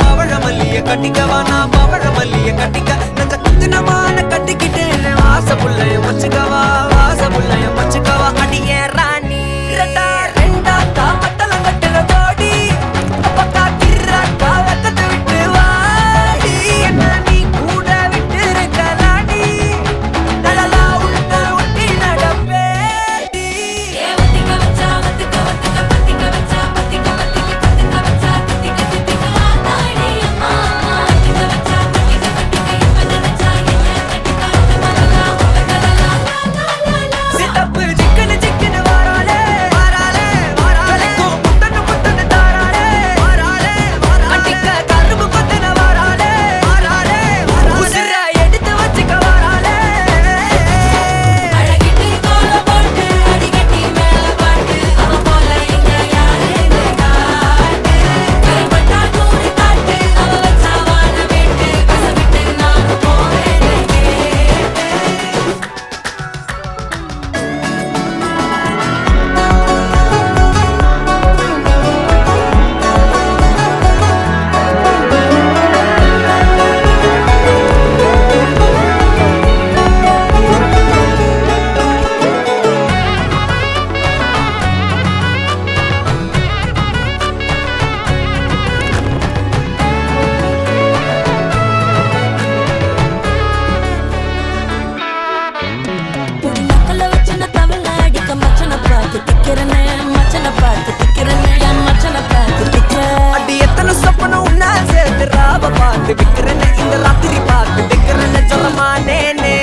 பவழமல்லிய கட்டிக்கவா நான் பவழமல்லிய கட்டிக்க நெஞ்ச குத்துனமான கட்டிக்கிட்டு வாச புள்ளைய வச்சுக்கவா வாச புள்ளைய வச்சுக்கவா அடியே ராணி ரெண்டா ரெண்டா காமட்டல கட்டுற தோடி பக்கா கிராக்கா வெக்கத்தை விட்டு வாடி என்ன நீ கூட விட்டு இருக்கலாடி நலலா உள்ள ஒட்டி நடப்பேடி ஏவத்திக்க வச்சா வத்திக்க வத்திக்க பத்திக்க வச்சா பத்திக்க வத்திக்க பத்திக்க வச்சா தித்திக்க தித்திக்க ஆத்தாடி அம்மா வத்திக்க வச்சா பத்திக்க பத்திக்க இப்ப நினைச்சா என்ன கட்டிக்காட்டு மலலா உலகலலா சித்தப்பு சிக்கனு சிக்கனு வாராளே வாராளே வாராளே முத்தனு முத்தனு தாராளே வாராளே வாராளே கட்டிக்க கரும்பு கொத்தன வாராளே வாராளே வாராளே உசிர எடுத்து வச்சுக்க வாராளே அழகிட்டு கோல போட்டு அடிகட்டி மேல பாட்டு அவ போல இங்க யாருன்னு காட்டு கரைப்பட்டா நூறு காட்டு அவ வச்சா வாழ வேட்டு கசவிட்டு நானும் போறேன்னு கேட்டு பொடி நக்கல வச்சு நான் தவள அடிக்க மச்சனை பார்த்து திக்கிறனே மச்சனை பார்த்து திக்கிறனே என் மச்சனை பார்த்து திக்கிறேன் அடி எத்தனை சொப்பனம் உன்னா சேர்த்து ராவ பார்த்து விக்கிறேன்னு இந்த ராத்திரி பார்த்து விக்கிறேன்னு சொல்லமானேனே